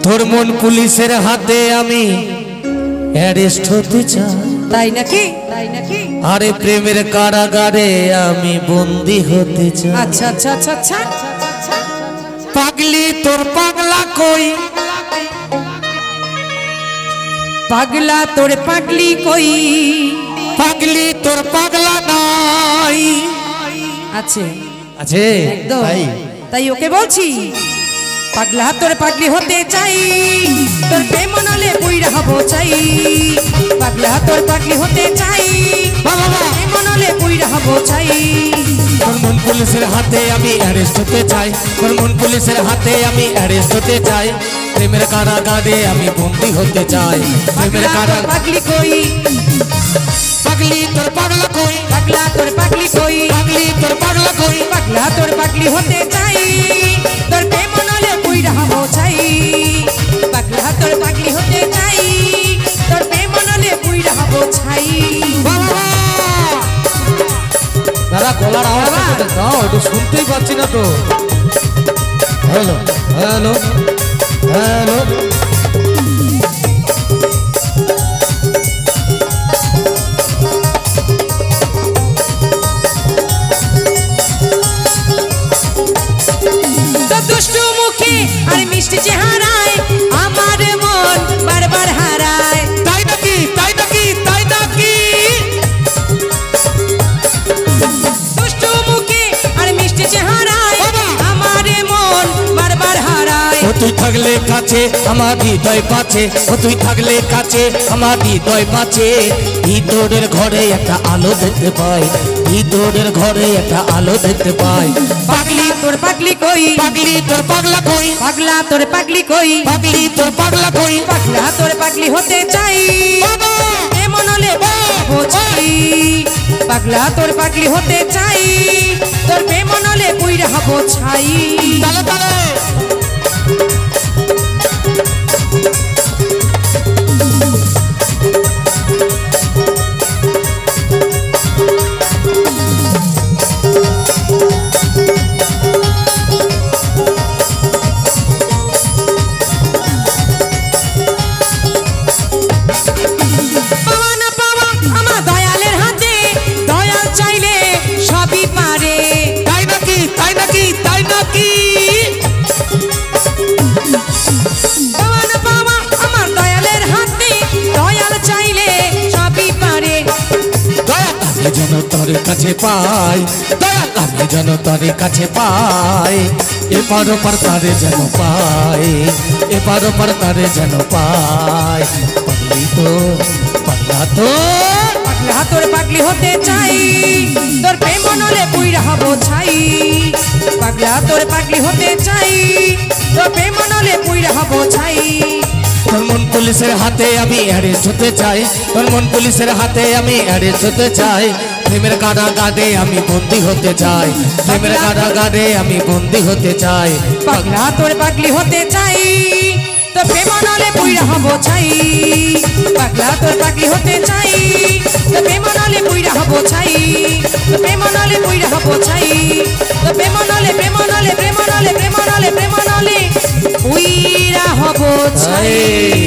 তোর মন পুলিশের হাতে আমি অ্যারেস্ট হতে চাই। তাই নাকি? আরে প্রেমের কারাগারে আমি বন্দি হতে চাই। আচ্ছা আচ্ছা আচ্ছা আচ্ছা। পাগলি তোর পাগলা কই, পাগলা তোর পাগলি কই, পাগলি তোর পাগলা নাই। আছে আছে একদম। তাই তাই ওকে বলছি পাগলা তোর পাগলি হতে চাই, তোর প্রেম মনলে পুইরা হব চাই। পাগলা তোর পাগলি হতে চাই, প্রেম মনলে পুইরা হব চাই। তোর মন পুলিশের হাতে আমি অ্যারেস্ট হতে চাই, তোর মন পুলিশের হাতে আমি অ্যারেস্ট হতে চাই। প্রেমের কারাগারে আমি বন্দি হতে চাই। প্রেমের কারাগারে পাগলি কই, পাগলি তোর পাগলা কই, পাগলা তোর পাগলি কই, পাগলি তোর পাগলা কই। পাগলা তোর পাগলি হতে চাই, তোর প্রেম মনলে পুইরা হব চাই। পাগলা তোর পাগলি হতে চাই, তোর প্রেম মনলে পুইরা হব চাই। দাদা গলার আওয়াজটা দাও, একটু শুনতেই পাচ্ছি না তো। হ্যালো হ্যালো হ্যালো, দুষ্টু মুখে আর মিষ্টি চেহারায় আমার মন বারবার হারায়। তাই নাকি তাই নাকি তাই নাকি? দুষ্টু মুখে আর মিষ্টি চেহারায় আমার মন বারবার হারায়। ও তুই থাকলে কাছে আমার হৃদয় পাচ্ছে, ও তুই থাকলে কাছে আমার হৃদয় পাচ্ছে। ভিতরের ঘরে একটা আলো দেখতে পাই, ভিতরের ঘরে একটা আলো দেখতে পাই। পাগলি তোর পাগলি কই, পাগলি তোর পাগলা কই, পাগলা তোর পাগলি কই, পাগলি তোর পাগলা কই। পাগলা তোর পাগলি হতে চাই, এ মনলে বলবো চাই। পাগলা তোর পাগলি হতে চাই, তোর প্রেম মনলে পুইরা হব ছাই। তালে তালে যেন তোর কাছে পাই, দয়া আমি যেন তোর কাছে পাই। এপার ওপার তারে যেন পাই, এপার ওপার তারে যেন পাই। পাগলি তো পাগলা তো পাগলা তোর পাগলি হতে চাই, তোর প্রেম মনলে পুইরা হব ছাই। পাগলা তোর পাগলি হতে চাই, তোর প্রেম মনলে পুইরা হব ছাই। তোর মন পুলিশের হাতে আমি অ্যারেস্ট হতে চাই, তোর মন পুলিশের হাতে আমি অ্যারেস্ট হতে চাই। প্রেমের কারাগারে আমি বন্দি হতে চাই, প্রেমের কারাগারে আমি বন্দি হতে চাই। পাগলা তোর পাগলি হতে চাই, তোর প্রেম মনলে পুইরা হব ছাই। পাগলা তোর পাগলি হতে চাই, তোর প্রেম মনলে পুইরা হব ছাই। তোর প্রেম মনলে পুইরা হব ছাই, তোর প্রেম মনলে প্রেম মনলে প্রেম মনলে প্রেম মনলে প্রেম মনলে পুইরা হব ছাই।